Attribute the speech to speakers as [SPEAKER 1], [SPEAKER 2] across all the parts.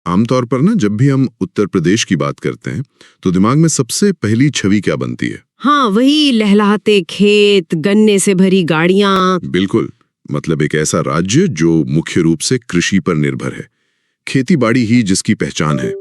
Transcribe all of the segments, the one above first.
[SPEAKER 1] आमतौर पर ना जब भी हम उत्तर प्रदेश की बात करते हैं तो दिमाग में सबसे पहली छवि क्या बनती है?
[SPEAKER 2] हाँ, वही लहलहाते खेत, गन्ने से भरी गाड़ियाँ।
[SPEAKER 1] बिल्कुल, मतलब एक ऐसा राज्य जो मुख्य रूप से कृषि पर निर्भर है, खेती बाड़ी ही जिसकी पहचान है।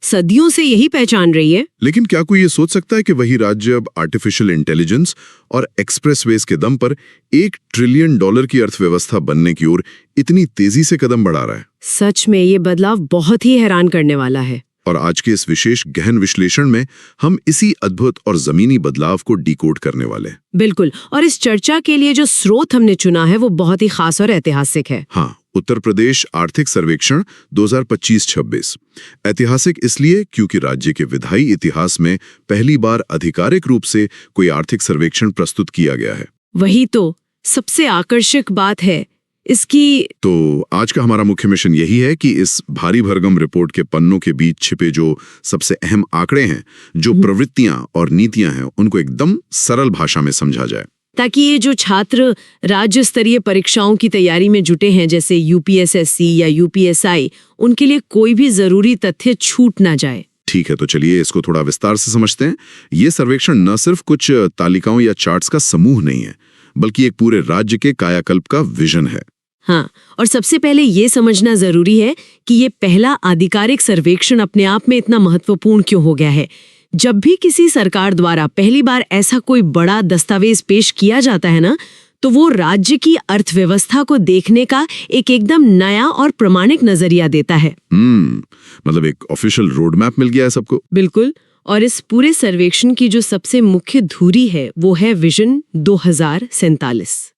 [SPEAKER 2] सदियों से यही पहचान रही है।
[SPEAKER 1] लेकिन क्या कोई ये सोच सकता है कि वही राज्य अब आर्टिफिशियल इंटेलिजेंस और एक्सप्रेसवेज के दम पर $1 ट्रिलियन की अर्थव्यवस्था बनने की ओर इतनी तेजी से कदम बढ़ा रहा है?
[SPEAKER 2] सच में ये बदलाव बहुत ही हैरान करने वाला है।
[SPEAKER 1] और आज के इस विशेष गहन विश्लेषण में हम इसी अद्भुत और जमीनी बदलाव को डिकोड करने वाले हैं।
[SPEAKER 2] बिल्कुल, और इस चर्चा के लिए जो स्रोत हमने चुना है वो बहुत ही खास और ऐतिहासिक है।
[SPEAKER 1] हाँ, उत्तर प्रदेश आर्थिक सर्वेक्षण 2025-26। ऐतिहासिक इसलिए क्योंकि राज्य के विधायी इतिहास में पहली बार आधिकारिक रूप से कोई आर्थिक सर्वेक्षण प्रस्तुत किया गया है।
[SPEAKER 2] वही तो सबसे आकर्षक बात है इसकी।
[SPEAKER 1] तो आज का हमारा मुख्य मिशन यही है कि इस भारी भरकम रिपोर्ट के पन्नों के बीच छिपे जो सबसे अहम आंकड़े हैं, जो प्रवृत्तियां और नीतियां हैं, उनको एकदम सरल भाषा में समझा जाए,
[SPEAKER 2] ताकि ये जो छात्र राज्य स्तरीय परीक्षाओं की तैयारी में जुटे हैं, जैसे यूपीएसएससी या यूपीएसआई, उनके लिए कोई भी जरूरी तथ्य छूट ना जाए।
[SPEAKER 1] ठीक है, तो चलिए इसको थोड़ा विस्तार से समझते हैं। ये सर्वेक्षण न सिर्फ कुछ तालिकाओं या चार्ट्स का समूह नहीं है, बल्कि एक पूरे राज्य के कायाकल्प का विजन है।
[SPEAKER 2] हाँ, और सबसे पहले ये समझना जरूरी है कि ये पहला आधिकारिक सर्वेक्षण अपने आप में इतना महत्वपूर्ण क्यों हो गया है। जब भी किसी सरकार द्वारा पहली बार ऐसा कोई बड़ा दस्तावेज पेश किया जाता है ना, तो वो राज्य की अर्थव्यवस्था को देखने का एक एकदम नया और प्रामाणिक नजरिया देता है।
[SPEAKER 1] मतलब एक ऑफिशियल रोड मैप मिल गया है सबको।
[SPEAKER 2] बिल्कुल, और इस पूरे सर्वेक्षण की जो सबसे मुख्य धुरी है वो है विजन 2047,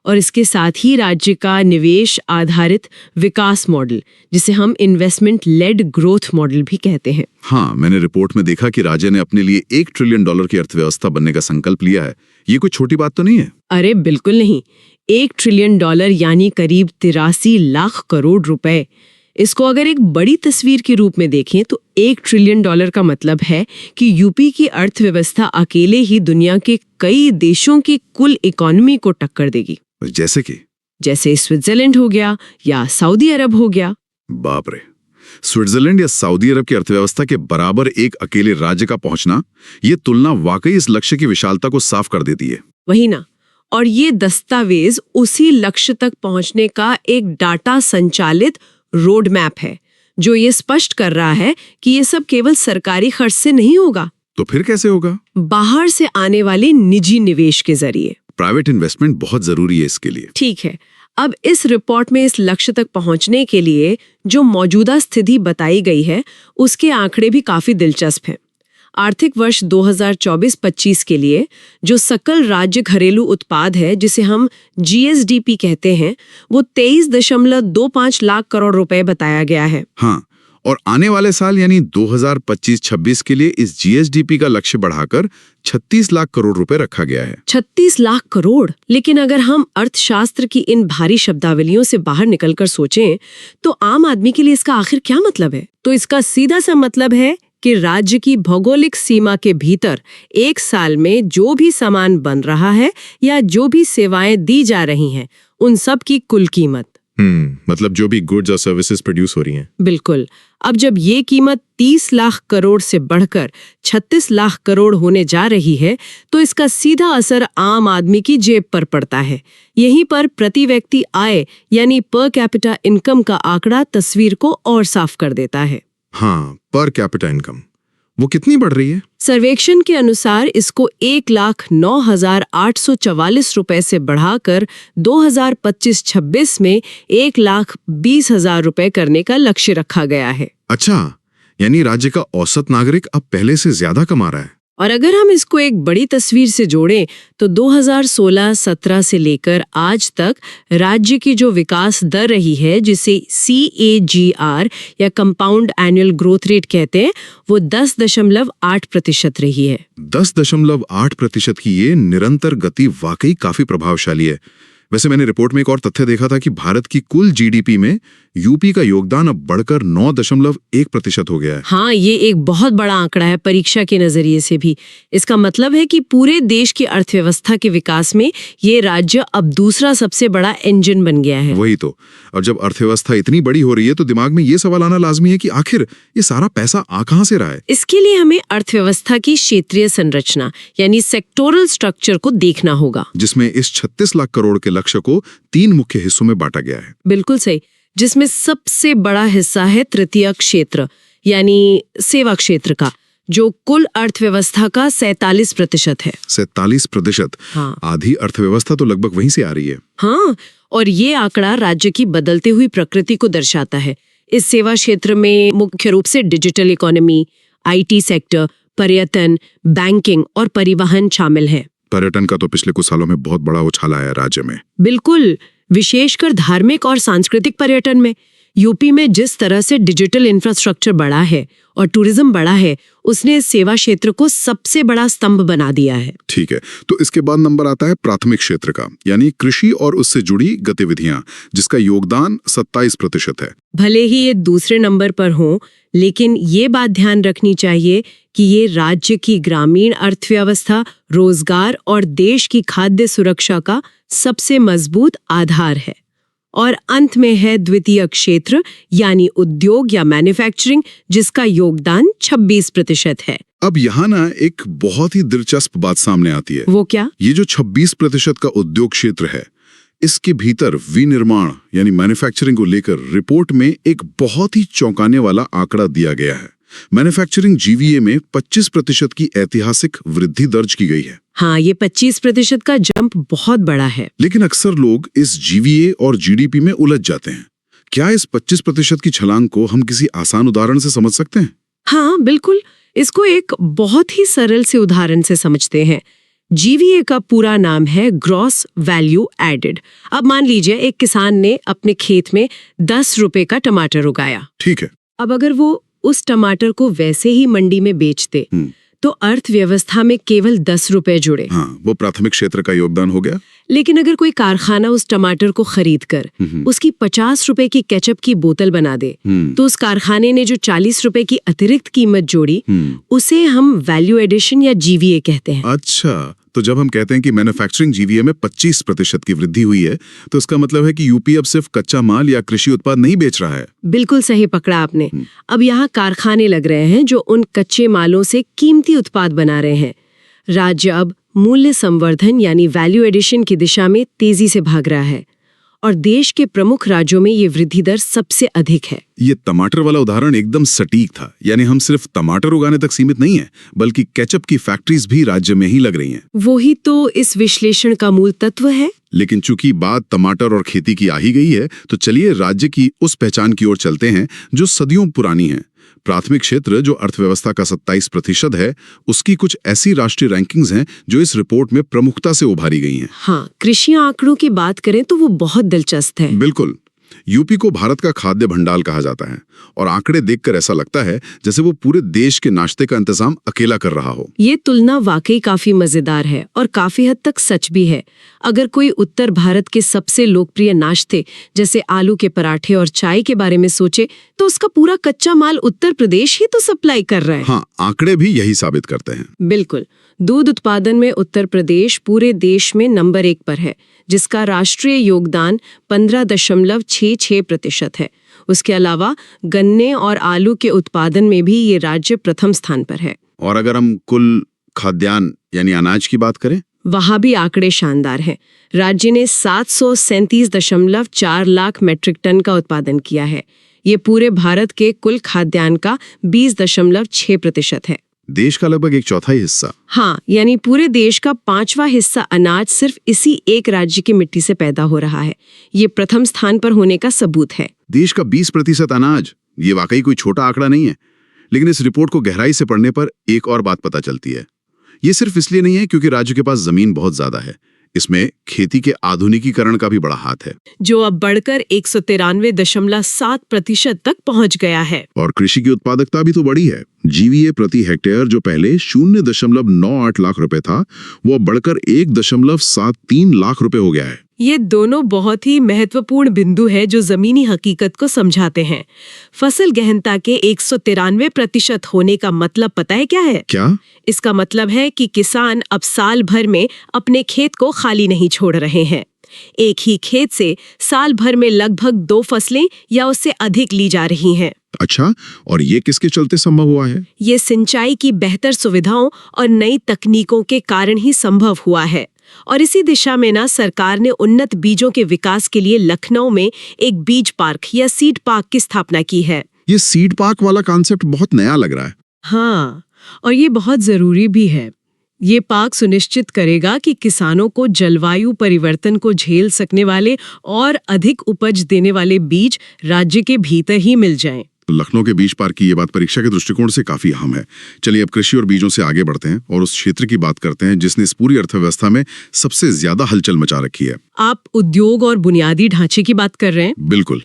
[SPEAKER 2] और इसके साथ ही राज्य का निवेश आधारित विकास मॉडल, जिसे हम इन्वेस्टमेंट लेड ग्रोथ मॉडल भी कहते हैं।
[SPEAKER 1] हाँ, मैंने रिपोर्ट में देखा कि राज्य ने अपने लिए $1 ट्रिलियन की अर्थव्यवस्था बनने का संकल्प लिया है। ये कोई छोटी बात तो नहीं है?
[SPEAKER 2] अरे बिल्कुल नहीं, $1 ट्रिलियन यानी करीब 83 लाख करोड़ रुपए। इसको अगर एक बड़ी तस्वीर के रूप में देखें तो $1 ट्रिलियन का मतलब है कि यूपी की अर्थव्यवस्था अकेले ही दुनिया के कई देशों की कुल इकोनॉमी को टक्कर देगी। जैसे स्विट्जरलैंड हो गया या सऊदी अरब हो गया।
[SPEAKER 1] बाप रे, स्विट्जरलैंड या सऊदी अरब की अर्थव्यवस्था के बराबर एक अकेले राज्य का पहुंचना, ये तुलना वाकई इस लक्ष्य की विशालता को साफ कर देती है।
[SPEAKER 2] वही ना, और ये दस्तावेज उसी लक्ष्य तक पहुंचने का एक डाटा संचालित रोड मैप है, जो ये स्पष्ट कर रहा है कि ये सब केवल सरकारी खर्च से नहीं होगा।
[SPEAKER 1] तो फिर कैसे होगा?
[SPEAKER 2] बाहर से आने वाले निजी निवेश के जरिए।
[SPEAKER 1] प्राइवेट इन्वेस्टमेंट बहुत जरूरी है इसके लिए।
[SPEAKER 2] ठीक है, अब इस रिपोर्ट में इस लक्ष्य तक पहुंचने के लिए जो मौजूदा स्थिति बताई गई है, उसके आंकड़े भी काफी दिलचस्प हैं। आर्थिक वर्ष 2024-25 के लिए जो सकल राज्य घरेलू उत्पाद है, जिसे हम जीएसडीपी कहते हैं, वो 23.25 लाख करोड़ रुपए बताया गया है।
[SPEAKER 1] हाँ, और आने वाले साल यानी 2025-26 के लिए इस जीएसडीपी का लक्ष्य बढ़ाकर 36 लाख करोड़ रुपए रखा गया है।
[SPEAKER 2] 36 लाख करोड़। लेकिन अगर हम अर्थशास्त्र की इन भारी शब्दावलियों से बाहर निकलकर सोचें, तो आम आदमी के लिए इसका आखिर क्या मतलब है? तो इसका सीधा सा मतलब है कि राज्य की भौगोलिक सीमा के भीतर एक साल में जो भी सामान बन रहा है या जो भी सेवाएं दी जा रही हैं, उन सब की कुल कीमत।
[SPEAKER 1] मतलब जो भी गुड्स और सर्विसेज प्रोड्यूस हो रही हैं।
[SPEAKER 2] बिल्कुल। अब जब ये कीमत 30 लाख करोड़ से बढ़कर 36 लाख करोड़ होने जा रही है, तो इसका सीधा असर आम आदमी की जेब पर पड़ता है। यहीं पर प्रति व्यक्ति आय यानी पर कैपिटा इनकम का आंकड़ा तस्वीर को और साफ कर देता है।
[SPEAKER 1] हाँ, पर कैपिटा इनकम वो कितनी बढ़ रही है?
[SPEAKER 2] सर्वेक्षण के अनुसार इसको 1,09,844 रुपए से बढ़ाकर 2025-26 में 1,20,000 रुपए करने का लक्ष्य रखा गया है।
[SPEAKER 1] अच्छा, यानी राज्य का औसत नागरिक अब पहले से ज्यादा कमा रहा है।
[SPEAKER 2] और अगर हम इसको एक बड़ी तस्वीर से जोड़ें, तो 2016-17 से लेकर आज तक राज्य की जो विकास दर रही है, जिसे CAGR या कंपाउंड एनुअल ग्रोथ रेट कहते हैं, वो 10.8% रही है।
[SPEAKER 1] 10.8% की ये निरंतर गति वाकई काफी प्रभावशाली है। वैसे मैंने रिपोर्ट में एक और तथ्य देखा था कि भारत की कुल जीडीपी में यूपी का योगदान अब बढ़कर 9.1% हो गया है।
[SPEAKER 2] हाँ, ये एक बहुत बड़ा आंकड़ा है परीक्षा के नजरिए से भी। इसका मतलब है कि पूरे देश की अर्थव्यवस्था के विकास में ये राज्य अब दूसरा सबसे बड़ा इंजन बन गया है।
[SPEAKER 1] वही तो। और जब अर्थव्यवस्था इतनी बड़ी हो रही है तो दिमाग में ये सवाल आना लाजमी है कि आखिर ये सारा पैसा आ कहां से रहा है।
[SPEAKER 2] इसके लिए हमें अर्थव्यवस्था की क्षेत्रीय संरचना यानी सेक्टोरल स्ट्रक्चर को देखना होगा,
[SPEAKER 1] जिसमें इस 36 लाख करोड़ के लक्ष्य को 3 मुख्य हिस्सों में बांटा गया है।
[SPEAKER 2] बिल्कुल सही, जिसमें सबसे बड़ा हिस्सा है तृतीय क्षेत्र यानी सेवा क्षेत्र का, जो कुल अर्थव्यवस्था का 47% है।
[SPEAKER 1] 47%?
[SPEAKER 2] हाँ।
[SPEAKER 1] आधी अर्थव्यवस्था तो लगभग वहीं से आ रही है।
[SPEAKER 2] हाँ, और ये आंकड़ा राज्य की बदलती हुई प्रकृति को दर्शाता है। इस सेवा क्षेत्र में मुख्य रूप से डिजिटल इकोनॉमी, आईटी सेक्टर, पर्यटन, बैंकिंग और परिवहन शामिल है।
[SPEAKER 1] पर्यटन का तो पिछले कुछ सालों में बहुत बड़ा उछाल आया है राज्य में।
[SPEAKER 2] बिल्कुल, विशेषकर धार्मिक और सांस्कृतिक पर्यटन में। यूपी में जिस तरह से डिजिटल इंफ्रास्ट्रक्चर बढ़ा है और टूरिज्म बढ़ा है, उसने इस सेवा क्षेत्र को सबसे बड़ा स्तंभ बना दिया है।
[SPEAKER 1] ठीक है, तो इसके बाद नंबर आता है प्राथमिक क्षेत्र का, यानी कृषि और उससे जुड़ी गतिविधियां, जिसका योगदान 27% है।
[SPEAKER 2] भले ही ये दूसरे नंबर पर हो, लेकिन ये बात ध्यान रखनी चाहिए कि ये राज्य की ग्रामीण अर्थव्यवस्था, रोजगार और देश की खाद्य सुरक्षा का सबसे मजबूत आधार है। और अंत में है द्वितीय क्षेत्र यानी उद्योग या मैन्युफैक्चरिंग, जिसका योगदान 26% है।
[SPEAKER 1] अब यहाँ ना एक बहुत ही दिलचस्प बात सामने आती है।
[SPEAKER 2] वो क्या?
[SPEAKER 1] ये जो 26% का उद्योग क्षेत्र है, इसके भीतर विनिर्माण यानी मैन्युफैक्चरिंग को लेकर रिपोर्ट में एक बहुत ही चौंकाने वाला आंकड़ा दिया गया है। मैन्युफैक्चरिंग जीवीए में 25% की ऐतिहासिक वृद्धि दर्ज की गई है।
[SPEAKER 2] हाँ, ये 25% का जंप बहुत बड़ा है।
[SPEAKER 1] लेकिन अक्सर लोग इस जीवीए और जीडीपी में उलझ जाते हैं। क्या इस 25% की छलांग को हम किसी आसान उदाहरण से समझ सकते हैं?
[SPEAKER 2] हाँ, बिल्कुल। इसको एक बहुत ही सरल से उदाहरण से समझते हैं। जीवीए का पूरा नाम है ग्रॉस वैल्यू एडेड। अब मान लीजिए एक किसान ने अपने खेत में 10 रुपए का टमाटर उगाया।
[SPEAKER 1] ठीक है।
[SPEAKER 2] अब अगर वो उस टमाटर को वैसे ही मंडी में बेच दे तो अर्थव्यवस्था में केवल 10 रुपए जुड़े।
[SPEAKER 1] हाँ, वो प्राथमिक क्षेत्र का योगदान हो गया।
[SPEAKER 2] लेकिन अगर कोई कारखाना उस टमाटर को खरीद कर उसकी 50 रुपए की केचप की बोतल बना दे तो उस कारखाने ने जो 40 रुपए की अतिरिक्त कीमत जोड़ी, उसे हम वैल्यू एडिशन या जीवीए कहते हैं।
[SPEAKER 1] अच्छा, तो जब हम कहते हैं कि मैन्युफैक्चरिंग जीवीए में 25% की वृद्धि हुई है, तो इसका मतलब है कि यूपी अब सिर्फ कच्चा माल या कृषि उत्पाद नहीं बेच रहा है।
[SPEAKER 2] बिल्कुल सही पकड़ा आपने। अब यहाँ कारखाने लग रहे हैं जो उन कच्चे मालों से कीमती उत्पाद बना रहे हैं। राज्य अब मूल्य संवर्धन यानी वैल्यू एडिशन की दिशा में तेजी से भाग रहा है और देश के प्रमुख राज्यों में ये वृद्धि दर सबसे अधिक है।
[SPEAKER 1] ये टमाटर वाला उदाहरण एकदम सटीक था। यानी हम सिर्फ टमाटर उगाने तक सीमित नहीं है, बल्कि केचप की फैक्ट्रीज भी राज्य में ही लग रही हैं।
[SPEAKER 2] वही तो इस विश्लेषण का मूल तत्व है।
[SPEAKER 1] लेकिन चूंकि बात टमाटर और खेती की आ ही गई है, तो चलिए राज्य की उस पहचान की ओर चलते हैं जो सदियों पुरानी है। प्राथमिक क्षेत्र जो अर्थव्यवस्था का 27% है, उसकी कुछ ऐसी राष्ट्रीय रैंकिंग्स हैं जो इस रिपोर्ट में प्रमुखता से उभारी गई हैं।
[SPEAKER 2] हाँ, कृषि आंकड़ों की बात करें तो वो बहुत दिलचस्प है।
[SPEAKER 1] बिल्कुल। यूपी को भारत का खाद्य भंडार कहा जाता है और आंकड़े देखकर ऐसा लगता है जैसे वो पूरे देश के नाश्ते का इंतजाम अकेला कर रहा हो।
[SPEAKER 2] ये तुलना वाकई काफी मजेदार है और काफी हद तक सच भी है। अगर कोई उत्तर भारत के सबसे लोकप्रिय नाश्ते जैसे आलू के पराठे और चाय के बारे में सोचे तो उसका पूरा कच्चा माल उत्तर प्रदेश ही तो सप्लाई कर रहा है।
[SPEAKER 1] हाँ, आंकड़े भी यही साबित करते हैं।
[SPEAKER 2] बिल्कुल। दूध उत्पादन में उत्तर प्रदेश पूरे देश में नंबर 1 पर है, जिसका राष्ट्रीय योगदान 15.66% है। उसके अलावा गन्ने और आलू के उत्पादन में भी ये राज्य प्रथम स्थान पर है।
[SPEAKER 1] और अगर हम कुल खाद्यान्न यानी अनाज की बात करें,
[SPEAKER 2] वहां भी आंकड़े शानदार हैं। राज्य ने 737.4 लाख मैट्रिक टन का उत्पादन किया है। ये पूरे भारत के कुल खाद्यान्न का 20.6% है।
[SPEAKER 1] देश का लगभग 1/4 हिस्सा।
[SPEAKER 2] हाँ, यानी पूरे देश का 5वां हिस्सा अनाज सिर्फ इसी एक राज्य की मिट्टी से पैदा हो रहा है। ये प्रथम स्थान पर होने का सबूत है।
[SPEAKER 1] देश का 20% अनाज, ये वाकई कोई छोटा आंकड़ा नहीं है। लेकिन इस रिपोर्ट को गहराई से पढ़ने पर एक और बात पता चलती है। ये सिर्फ इसलिए नहीं है क्योंकि राज्य के पास जमीन बहुत ज्यादा है, इसमें खेती के आधुनिकीकरण का भी बड़ा हाथ है,
[SPEAKER 2] जो अब बढ़कर 193.7% तक पहुंच गया है।
[SPEAKER 1] और कृषि की उत्पादकता भी तो बढ़ी है। जीवीए प्रति हेक्टेयर जो पहले 0.98 लाख रुपए था, वो अब बढ़कर 1.73 लाख रुपए हो गया है।
[SPEAKER 2] ये दोनों बहुत ही महत्वपूर्ण बिंदु है जो जमीनी हकीकत को समझाते हैं। फसल गहनता के 193% होने का मतलब पता है क्या है?
[SPEAKER 1] क्या?
[SPEAKER 2] इसका मतलब है कि किसान अब साल भर में अपने खेत को खाली नहीं छोड़ रहे हैं। एक ही खेत से साल भर में लगभग 2 फसलें या उससे अधिक ली जा रही हैं।
[SPEAKER 1] अच्छा, और ये किसके चलते संभव हुआ है?
[SPEAKER 2] ये सिंचाई की बेहतर सुविधाओं और नई तकनीकों के कारण ही संभव हुआ है। और इसी दिशा में ना सरकार ने उन्नत बीजों के विकास के लिए लखनऊ में एक बीज पार्क या सीड पार्क की स्थापना की है।
[SPEAKER 1] ये सीड पार्क वाला कॉन्सेप्ट बहुत नया लग रहा है।
[SPEAKER 2] हाँ, और ये बहुत जरूरी भी है। ये पार्क सुनिश्चित करेगा कि किसानों को जलवायु परिवर्तन को झेल सकने वाले और अधिक उपज देने वाले बीज राज्य के भीतर ही मिल जाएं।
[SPEAKER 1] लखनऊ के बीज पार्क की ये बात परीक्षा के दृष्टिकोण से काफी अहम है। चलिए अब कृषि और बीजों से आगे बढ़ते हैं और उस क्षेत्र की बात करते हैं जिसने इस पूरी अर्थव्यवस्था में सबसे ज्यादा हलचल मचा रखी है।
[SPEAKER 2] आप उद्योग और बुनियादी ढांचे की बात कर रहे हैं?
[SPEAKER 1] बिल्कुल।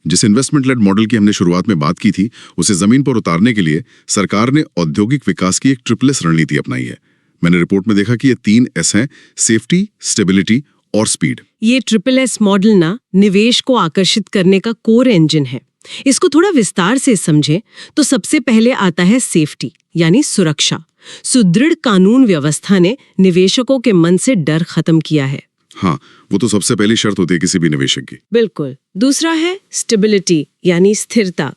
[SPEAKER 1] जिस इन्वेस्टमेंट लेड मॉडल की हमने शुरुआत में बात की थी, उसे जमीन पर उतारने के लिए सरकार ने औद्योगिक विकास की एक ट्रिपल रणनीति अपनाई है। मैंने रिपोर्ट में देखा कि ये 3 S हैं: सेफ्टी, स्टेबिलिटी और स्पीड।
[SPEAKER 2] ये SSS मॉडल ना निवेश को आकर्षित करने का कोर इंजन है। इसको थोड़ा विस्तार से समझें तो सबसे पहले आता है सेफ्टी यानी सुरक्षा। सुदृढ़ कानून व्यवस्था ने निवेशकों के मन से डर खत्म किया है।
[SPEAKER 1] हाँ, वो तो सबसे पहली शर्त होती है किसी भी निवेशक की।
[SPEAKER 2] बिल्कुल। दूसरा है स्टेबिलिटी यानी स्थिरता।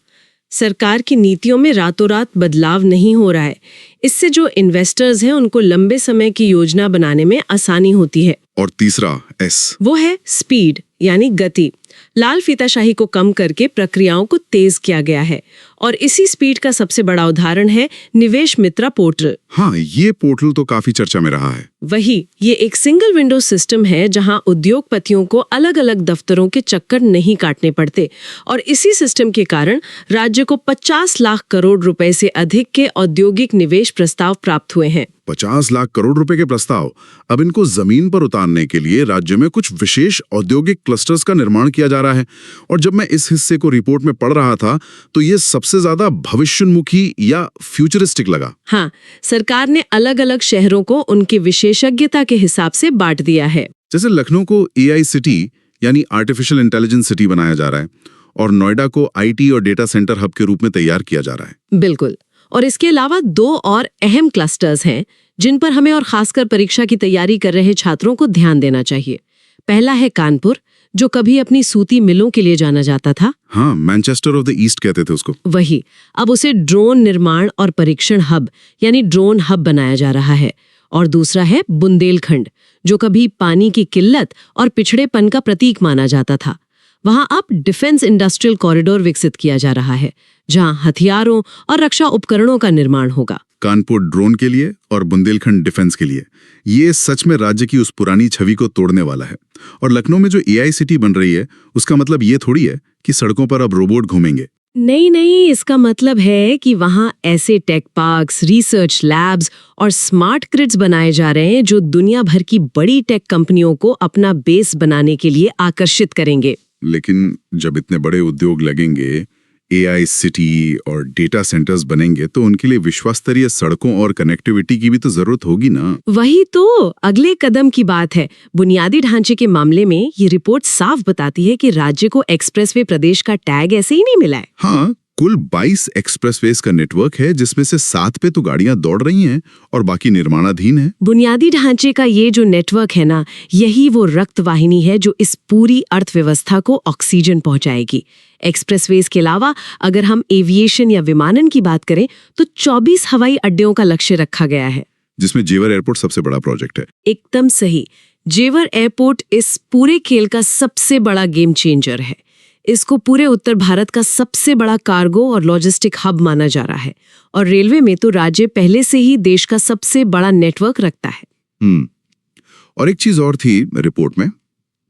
[SPEAKER 2] सरकार की नीतियों में रातों रात बदलाव नहीं हो रहा है। इससे जो इन्वेस्टर्स हैं उनको लंबे समय की योजना बनाने में आसानी होती है।
[SPEAKER 1] और तीसरा S,
[SPEAKER 2] वो है स्पीड यानी गति। लाल फीताशाही को कम करके प्रक्रियाओं को तेज किया गया है और इसी स्पीड का सबसे बड़ा उदाहरण है निवेश मित्रा पोर्टल।
[SPEAKER 1] हाँ, ये पोर्टल तो काफी चर्चा में रहा है।
[SPEAKER 2] वही, ये एक सिंगल विंडो सिस्टम है जहां उद्योगपतियों को अलग अलग दफ्तरों के चक्कर नहीं काटने पड़ते और इसी सिस्टम के कारण राज्य को 50 लाख करोड़ रुपए से अधिक के औद्योगिक निवेश प्रस्ताव प्राप्त हुए हैं।
[SPEAKER 1] 50 लाख करोड़ रुपए के प्रस्ताव। अब इनको जमीन पर उतारने के लिए राज्य में कुछ विशेष औद्योगिक क्लस्टर्स का निर्माण किया जा रहा है। और जब मैं इस हिस्से को रिपोर्ट में पढ़ रहा था तो ये सबसे ज्यादा भविष्योन्मुखी या फ्यूचरिस्टिक लगा।
[SPEAKER 2] हाँ, सरकार ने अलग अलग शहरों को उनकी विशेषज्ञता के हिसाब से बांट दिया है।
[SPEAKER 1] जैसे लखनऊ को AI सिटी यानी आर्टिफिशियल इंटेलिजेंस सिटी बनाया जा रहा है और नोएडा को IT और डेटा सेंटर हब के रूप में तैयार किया जा रहा है।
[SPEAKER 2] बिल्कुल। और इसके अलावा 2 और अहम क्लस्टर्स हैं जिन पर हमें और खासकर परीक्षा की तैयारी कर रहे छात्रों को ध्यान देना चाहिए। पहला है कानपुर, जो कभी अपनी सूती मिलों के लिए जाना जाता था।
[SPEAKER 1] हाँ, मैनचेस्टर ऑफ द ईस्ट कहते थे उसको।
[SPEAKER 2] वही, अब उसे ड्रोन निर्माण और परीक्षण हब यानी ड्रोन हब बनाया जा रहा है। और दूसरा है बुंदेलखंड, जो कभी पानी की किल्लत और पिछड़ेपन का प्रतीक माना जाता था। वहां अब डिफेंस इंडस्ट्रियल कॉरिडोर विकसित किया जा रहा है, जहां हथियारों और रक्षा उपकरणों का निर्माण होगा।
[SPEAKER 1] कानपुर ड्रोन के लिए और बुंदेलखंड डिफेंस के लिए। ये सच में राज्य की उस पुरानी छवि को तोड़ने वाला है। और लखनऊ में जो AI सिटी बन रही है, उसका मतलब ये थोड़ी है कि सड़कों पर अब रोबोट घूमेंगे।
[SPEAKER 2] नहीं, इसका मतलब है कि वहां ऐसे टेक पार्क्स, रिसर्च लैब्स और स्मार्ट ग्रिड्स बनाए जा रहे हैं जो दुनिया भर की बड़ी टेक कंपनियों को अपना बेस बनाने के लिए आकर्षित करेंगे।
[SPEAKER 1] लेकिन जब इतने बड़े उद्योग लगेंगे, AI सिटी और डेटा सेंटर्स बनेंगे, तो उनके लिए विश्वस्तरीय सड़कों और कनेक्टिविटी की भी तो जरूरत होगी ना।
[SPEAKER 2] वही तो अगले कदम की बात है। बुनियादी ढांचे के मामले में ये रिपोर्ट साफ बताती है कि राज्य को एक्सप्रेसवे प्रदेश का टैग ऐसे ही नहीं मिला है।
[SPEAKER 1] हाँ, कुल 22 एक्सप्रेसवेज का नेटवर्क है, जिसमें से 7 पे तो गाड़ियां दौड़ रही हैं और बाकी निर्माणाधीन है।
[SPEAKER 2] बुनियादी ढांचे का ये जो नेटवर्क है ना, यही वो रक्तवाहिनी है जो इस पूरी अर्थव्यवस्था को ऑक्सीजन पहुंचाएगी। एक्सप्रेसवेज के अलावा अगर हम एविएशन या विमानन की बात करें तो 24 हवाई अड्डों का लक्ष्य रखा गया है,
[SPEAKER 1] जिसमें जेवर एयरपोर्ट सबसे बड़ा प्रोजेक्ट है।
[SPEAKER 2] एकदम सही। जेवर एयरपोर्ट इस पूरे खेल का सबसे बड़ा गेम चेंजर है। इसको पूरे उत्तर भारत का सबसे बड़ा कार्गो और लॉजिस्टिक हब माना जा रहा है। और रेलवे में तो राज्य पहले से ही देश का सबसे बड़ा नेटवर्क रखता है।
[SPEAKER 1] और एक चीज और थी रिपोर्ट में,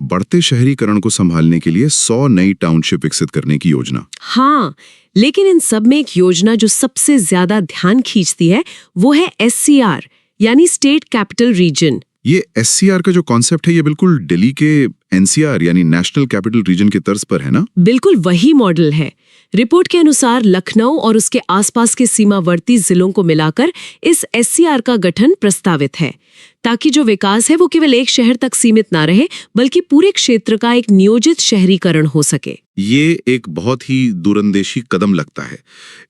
[SPEAKER 1] बढ़ते शहरीकरण को संभालने के लिए 100 नई टाउनशिप विकसित करने की योजना।
[SPEAKER 2] हाँ, लेकिन इन सब में एक योजना जो सबसे ज्यादा ध्यान खींचती है वो है SCR यानी स्टेट कैपिटल रीजन।
[SPEAKER 1] ये SCR का जो कॉन्सेप्ट है, ये बिल्कुल दिल्ली के एनसीआर यानी नेशनल कैपिटल रीजन की तर्ज पर है ना?
[SPEAKER 2] बिल्कुल वही मॉडल है। रिपोर्ट के अनुसार लखनऊ और उसके आसपास के सीमावर्ती जिलों को मिलाकर इस एससीआर का गठन प्रस्तावित है, ताकि जो विकास है वो केवल एक शहर तक सीमित ना रहे, बल्कि पूरे क्षेत्र का एक नियोजित शहरीकरण हो सके।
[SPEAKER 1] ये एक बहुत ही दूरंदेशी कदम लगता है।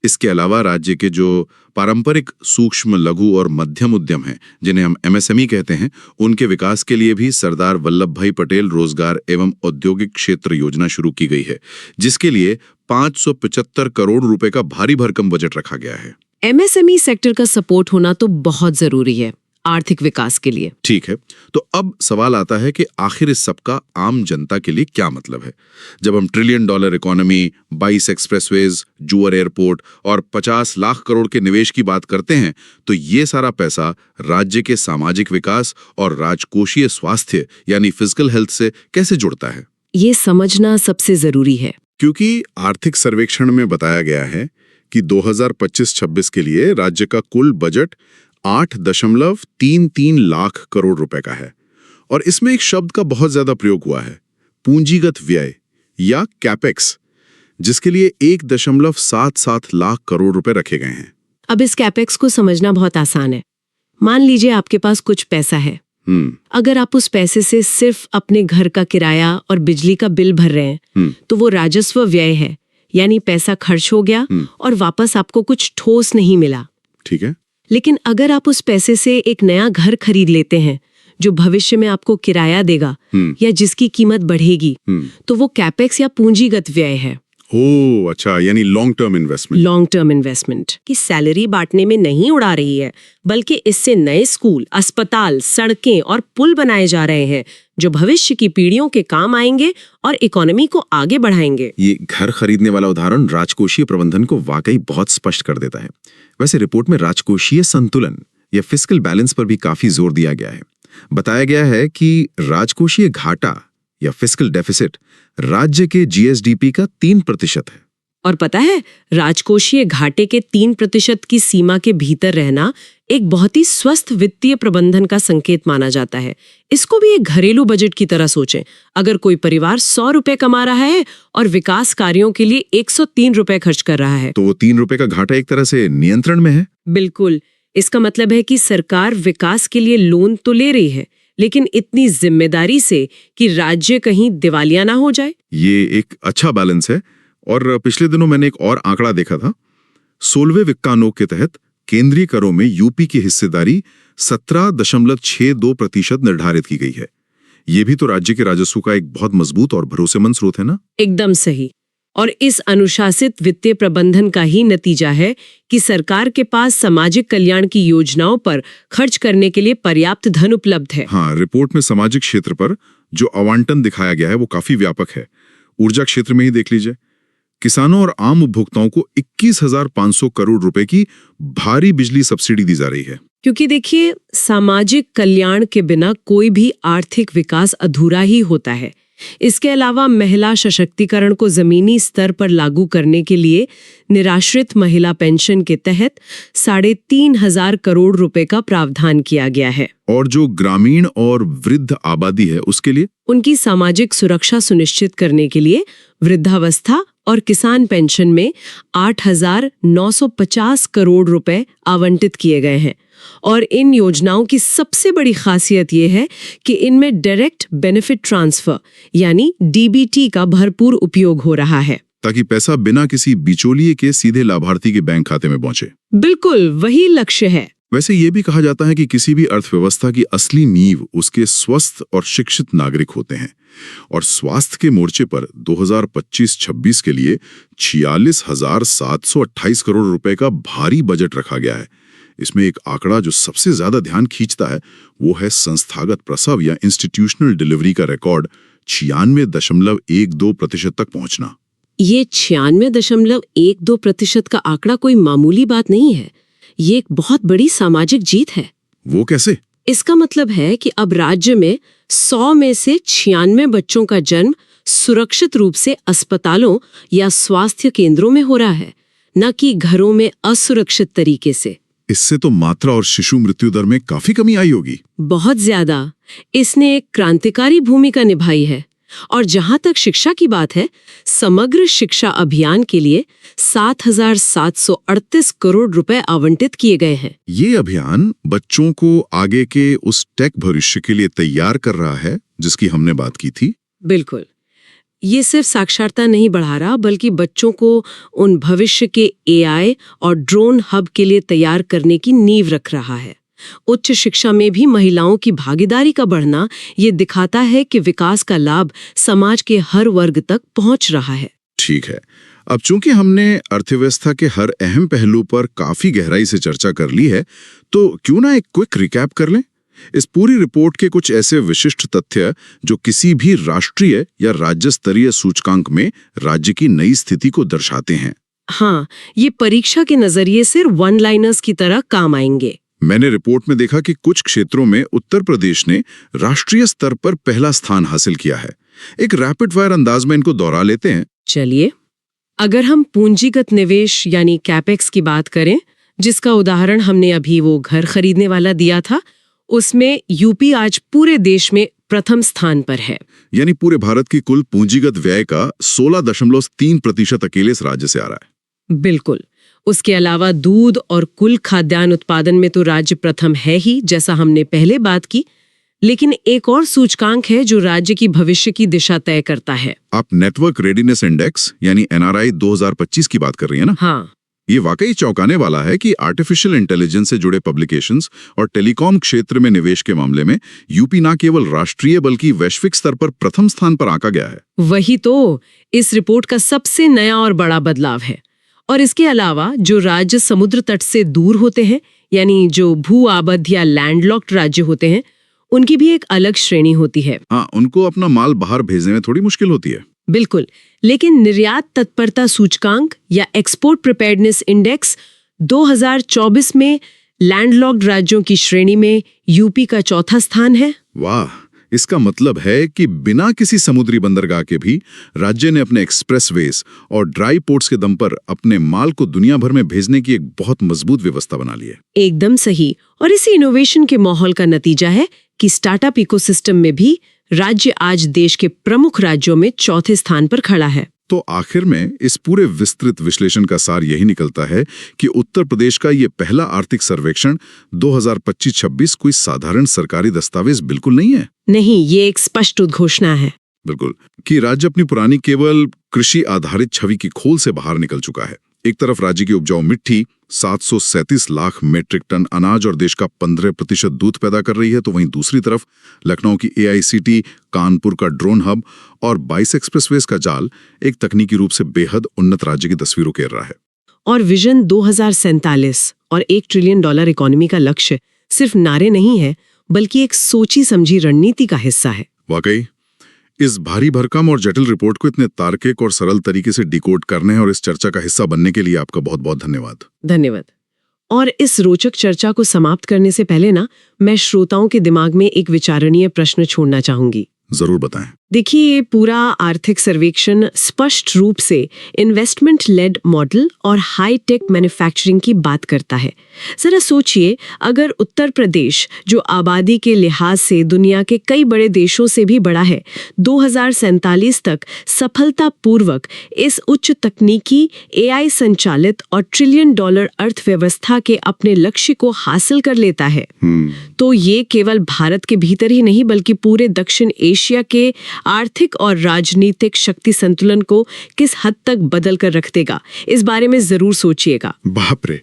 [SPEAKER 1] इसके अलावा राज्य के जो पारंपरिक सूक्ष्म, लघु और मध्यम उद्यम हैं, जिन्हें हम एमएसएमई कहते हैं, उनके विकास के लिए भी सरदार वल्लभ भाई पटेल रोजगार एवं औद्योगिक क्षेत्र योजना शुरू की गई है, जिसके लिए 575 करोड़ रुपए का भारी भरकम बजट रखा गया है।
[SPEAKER 2] एमएसएमई सेक्टर का सपोर्ट होना तो बहुत जरूरी है आर्थिक विकास के लिए।
[SPEAKER 1] ठीक है, तो अब सवाल आता है कि आखिर इस सबका आम जनता के लिए क्या मतलब है? जब हम $1 ट्रिलियन इकोनॉमी, 22 एक्सप्रेसवेज, जूअर एयरपोर्ट और 50 लाख करोड़ के निवेश की बात करते हैं, तो ये सारा पैसा राज्य के सामाजिक विकास और राजकोषीय स्वास्थ्य यानी फिजिकल हेल्थ से कैसे जुड़ता है?
[SPEAKER 2] ये समझना सबसे जरूरी है,
[SPEAKER 1] क्योंकि आर्थिक सर्वेक्षण में बताया गया है कि 2025-26 के लिए राज्य का कुल बजट 8.33 लाख करोड़ रुपए का है, और इसमें एक शब्द का बहुत ज्यादा प्रयोग हुआ है, पूंजीगत व्यय या कैपेक्स, जिसके लिए 1.77 लाख करोड़ रुपए रखे गए हैं।
[SPEAKER 2] अब इस कैपेक्स को समझना बहुत आसान है। मान लीजिए आपके पास कुछ पैसा है। अगर आप उस पैसे से सिर्फ अपने घर का किराया और बिजली का बिल भर रहे हैं, तो वो राजस्व व्यय है, यानी पैसा खर्च हो गया और वापस आपको कुछ ठोस नहीं मिला।
[SPEAKER 1] ठीक है।
[SPEAKER 2] लेकिन अगर आप उस पैसे से एक नया घर खरीद लेते हैं जो भविष्य में आपको किराया देगा या जिसकी कीमत बढ़ेगी, तो वो कैपेक्स या पूंजीगत व्यय है।
[SPEAKER 1] ओह अच्छा, यानी long term investment.
[SPEAKER 2] Long term investment की सैलरी बांटने में नहीं उड़ा रही है, बल्कि इससे नए स्कूल, अस्पताल, सड़कें और पुल बनाए जा रहे हैं जो भविष्य की पीढ़ियों के काम आएंगे और इकोनॉमी को आगे बढ़ाएंगे।
[SPEAKER 1] ये घर खरीदने वाला उदाहरण राजकोषीय प्रबंधन को वाकई बहुत स्पष्ट कर देता है। वैसे रिपोर्ट में राजकोषीय संतुलन या फिस्कल बैलेंस पर भी काफी जोर दिया गया है। बताया गया है कि राजकोषीय घाटा या फिस्कल डेफिसिट राज्य के जीएसडीपी का 3% है।
[SPEAKER 2] और पता है, राजकोषीय घाटे के 3% की सीमा के भीतर रहना एक बहुत ही स्वस्थ वित्तीय प्रबंधन का संकेत माना जाता है। इसको भी एक घरेलू बजट की तरह सोचें। अगर कोई परिवार 100 रुपए कमा रहा है और विकास कार्यों के लिए 103 रुपए खर्च कर रहा है,
[SPEAKER 1] तो वो 3 रुपए का घाटा एक तरह से नियंत्रण में है।
[SPEAKER 2] बिल्कुल। इसका मतलब है कि सरकार विकास के लिए लोन तो ले रही है, लेकिन इतनी जिम्मेदारी से कि राज्य कहीं दिवालिया ना हो जाए।
[SPEAKER 1] ये एक अच्छा बैलेंस है। और पिछले दिनों मैंने एक और आंकड़ा देखा था। 16वें वित्त आयोग के तहत केंद्रीय करों में यूपी की हिस्सेदारी 17.62% निर्धारित की गई है। ये भी तो राज्य के राजस्व का एक बहुत मजबूत और भरोसेमंद स्रोत है ना?
[SPEAKER 2] एकदम सही। और इस अनुशासित वित्तीय प्रबंधन का ही नतीजा है कि सरकार के पास सामाजिक कल्याण की योजनाओं पर खर्च करने के लिए पर्याप्त धन उपलब्ध है।
[SPEAKER 1] हाँ, रिपोर्ट में सामाजिक क्षेत्र पर जो आवंटन दिखाया गया है वो काफी व्यापक है। ऊर्जा क्षेत्र में ही देख लीजिए, किसानों और आम उपभोक्ताओं को 21,500 करोड़ रुपए की भारी बिजली सब्सिडी दी जा रही है।
[SPEAKER 2] क्योंकि देखिए, सामाजिक कल्याण के बिना कोई भी आर्थिक विकास अधूरा ही होता है। इसके अलावा महिला सशक्तिकरण को जमीनी स्तर पर लागू करने के लिए निराश्रित महिला पेंशन के तहत 3,500 करोड़ रुपए का प्रावधान किया गया है।
[SPEAKER 1] और जो ग्रामीण और वृद्ध आबादी है उसके लिए
[SPEAKER 2] उनकी सामाजिक सुरक्षा सुनिश्चित करने के लिए वृद्धावस्था और किसान पेंशन में 8,950 करोड़ रुपए आवंटित किए गए हैं। और इन योजनाओं की सबसे बड़ी खासियत ये है कि इनमें डायरेक्ट बेनिफिट ट्रांसफर यानी डीबीटी का भरपूर उपयोग हो रहा है,
[SPEAKER 1] ताकि पैसा बिना किसी बिचौलिए के सीधे लाभार्थी के बैंक खाते में पहुंचे।
[SPEAKER 2] बिल्कुल वही लक्ष्य है।
[SPEAKER 1] वैसे ये भी कहा जाता है कि किसी भी अर्थव्यवस्था की असली नींव उसके स्वस्थ और शिक्षित नागरिक होते हैं, और स्वास्थ्य के मोर्चे पर 2025-26 के लिए 46,728 करोड़ रुपए का भारी बजट रखा गया है। इसमें एक आंकड़ा जो सबसे ज्यादा ध्यान खींचता है वो है संस्थागत प्रसव या इंस्टीट्यूशनल डिलीवरी का रिकॉर्ड 96.12% तक पहुंचना।
[SPEAKER 2] ये 96.12% का आंकड़ा कोई मामूली बात नहीं है। ये एक बहुत बड़ी सामाजिक जीत है।
[SPEAKER 1] वो कैसे?
[SPEAKER 2] इसका मतलब है कि अब राज्य में 100 में से 96 बच्चों का जन्म सुरक्षित रूप से अस्पतालों या स्वास्थ्य केंद्रों में हो रहा है, न कि घरों में असुरक्षित तरीके से।
[SPEAKER 1] इससे तो मात्रा और शिशु मृत्यु दर में काफी कमी आई होगी।
[SPEAKER 2] बहुत ज्यादा। इसने एक क्रांतिकारी भूमिका निभाई है। और जहां तक शिक्षा की बात है, समग्र शिक्षा अभियान के लिए 7,738 करोड़ रुपए आवंटित किए गए हैं।
[SPEAKER 1] ये अभियान बच्चों को आगे के उस टेक भविष्य के लिए तैयार कर रहा है जिसकी हमने बात की थी।
[SPEAKER 2] बिल्कुल। ये सिर्फ साक्षरता नहीं बढ़ा रहा, बल्कि बच्चों को उन भविष्य के एआई और ड्रोन हब के लिए तैयार करने की नींव रख रहा है। उच्च शिक्षा में भी महिलाओं की भागीदारी का बढ़ना ये दिखाता है कि विकास का लाभ समाज के हर वर्ग तक पहुंच रहा है।
[SPEAKER 1] ठीक है, अब चूंकि हमने अर्थव्यवस्था के हर अहम पहलू पर काफी गहराई से चर्चा कर ली है, तो क्यों ना एक क्विक रिकैप कर लें इस पूरी रिपोर्ट के कुछ ऐसे विशिष्ट तथ्य जो किसी भी राष्ट्रीय या राज्य स्तरीय सूचकांक में राज्य की नई स्थिति को दर्शाते हैं।
[SPEAKER 2] हाँ, ये परीक्षा के नजरिए से वन लाइनर्स की तरह काम आएंगे।
[SPEAKER 1] मैंने रिपोर्ट में देखा कि कुछ क्षेत्रों में उत्तर प्रदेश ने राष्ट्रीय स्तर पर पहला स्थान हासिल किया है। एक रैपिड फायर अंदाज में इनको दोहरा लेते हैं।
[SPEAKER 2] चलिए, अगर हम पूंजीगत निवेश यानी कैपेक्स की बात करें, जिसका उदाहरण हमने अभी वो घर खरीदने वाला दिया था, उसमें यूपी आज पूरे देश में प्रथम स्थान पर है।
[SPEAKER 1] यानी पूरे भारत की कुल पूंजीगत व्यय का 16.3% अकेले इस राज्य से आ रहा है।
[SPEAKER 2] बिल्कुल। उसके अलावा दूध और कुल खाद्यान्न उत्पादन में तो राज्य प्रथम है ही, जैसा हमने पहले बात की। लेकिन एक और सूचकांक है जो राज्य की भविष्य की दिशा तय करता है।
[SPEAKER 1] आप नेटवर्क रेडीनेस इंडेक्स यानी NRI 2025 की बात कर रही है ना?
[SPEAKER 2] हाँ।
[SPEAKER 1] ये वाकई चौंकाने वाला है कि आर्टिफिशियल इंटेलिजेंस से जुड़े पब्लिकेशंस और टेलीकॉम क्षेत्र में निवेश के मामले में यूपी न केवल राष्ट्रीय बल्कि वैश्विक स्तर पर प्रथम स्थान पर आंका गया है।
[SPEAKER 2] वही तो इस रिपोर्ट का सबसे नया और बड़ा बदलाव है। और इसके अलावा जो राज्य समुद्र तट से दूर होते हैं, यानी जो भू आबद्ध या लैंडलॉक्ड राज्य होते हैं, उनकी भी एक अलग श्रेणी होती है।
[SPEAKER 1] हाँ, उनको अपना माल बाहर भेजने में थोड़ी मुश्किल होती है।
[SPEAKER 2] बिल्कुल। लेकिन निर्यात तत्परता सूचकांक या एक्सपोर्ट प्रिपेयर्डनेस इंडेक्स 2024 में लैंडलॉक्ड राज्यों की श्रेणी में यूपी का चौथा स्थान है।
[SPEAKER 1] वाह, इसका मतलब है कि बिना किसी समुद्री बंदरगाह के भी राज्य ने अपने एक्सप्रेसवेज और ड्राई पोर्ट्स के दम पर अपने माल को दुनिया भर में भेजने की एक बहुत मजबूत व्यवस्था बना ली है।
[SPEAKER 2] एकदम सही। और इसी इनोवेशन के माहौल का नतीजा है कि स्टार्टअप इकोसिस्टम में भी राज्य आज देश के प्रमुख राज्यों में चौथे स्थान पर खड़ा है।
[SPEAKER 1] तो आखिर में इस पूरे विस्तृत विश्लेषण का सार यही निकलता है कि उत्तर प्रदेश का ये पहला आर्थिक सर्वेक्षण 2025-26 कोई साधारण सरकारी दस्तावेज बिल्कुल नहीं है।
[SPEAKER 2] नहीं, ये एक स्पष्ट उद्घोषणा है।
[SPEAKER 1] बिल्कुल, कि राज्य अपनी पुरानी केवल कृषि आधारित छवि की खोल से बाहर निकल चुका है। एक तरफ राज्य की उपजाऊ मिट्टी 737 लाख मीट्रिक टन अनाज और देश का 15% दूध पैदा कर रही है, तो वहीं दूसरी तरफ लखनऊ की AICT, कानपुर का ड्रोन हब और 22 एक्सप्रेसवेज का जाल एक तकनीकी रूप से बेहद उन्नत राज्य की तस्वीर उकेर रहा है।
[SPEAKER 2] और विजन 2047 और $1 ट्रिलियन इकोनॉमी का लक्ष्य सिर्फ नारे नहीं है, बल्कि एक सोची समझी रणनीति का हिस्सा है।
[SPEAKER 1] वाकई इस भारी भरकम और जटिल रिपोर्ट को इतने तार्किक और सरल तरीके से डिकोड करने और इस चर्चा का हिस्सा बनने के लिए आपका बहुत बहुत धन्यवाद।
[SPEAKER 2] धन्यवाद। और इस रोचक चर्चा को समाप्त करने से पहले ना, मैं श्रोताओं के दिमाग में एक विचारणीय प्रश्न छोड़ना चाहूंगी।
[SPEAKER 1] जरूर बताएं।
[SPEAKER 2] देखिए, ये पूरा आर्थिक सर्वेक्षण स्पष्ट रूप से इन्वेस्टमेंट लेड मॉडल और हाई टेक मैन्युफैक्चरिंग की बात करता है। जरा सोचिए, अगर उत्तर प्रदेश, जो आबादी के लिहाज से दुनिया के कई बड़े देशों से भी बड़ा है, 2047 तक सफलतापूर्वक इस उच्च तकनीकी AI संचालित और $1 ट्रिलियन अर्थव्यवस्था के अपने लक्ष्य को हासिल कर लेता है, तो ये केवल भारत के भीतर ही नहीं बल्कि पूरे दक्षिण एशिया के आर्थिक और राजनीतिक शक्ति संतुलन को किस हद तक बदल कर रख देगा, इस बारे में जरूर सोचिएगा।
[SPEAKER 1] बाप रे,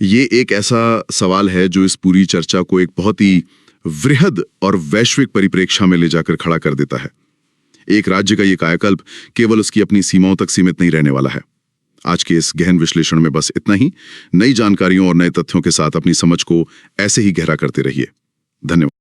[SPEAKER 1] ये एक ऐसा सवाल है जो इस पूरी चर्चा को एक बहुत ही वृहद और वैश्विक परिप्रेक्ष्य में ले जाकर खड़ा कर देता है। एक राज्य का ये कायाकल्प केवल उसकी अपनी सीमाओं तक सीमित नहीं रहने वाला है। आज के इस गहन विश्लेषण में बस इतना ही। नई जानकारियों और नए तथ्यों के साथ अपनी समझ को ऐसे ही गहरा करते रहिए। धन्यवाद।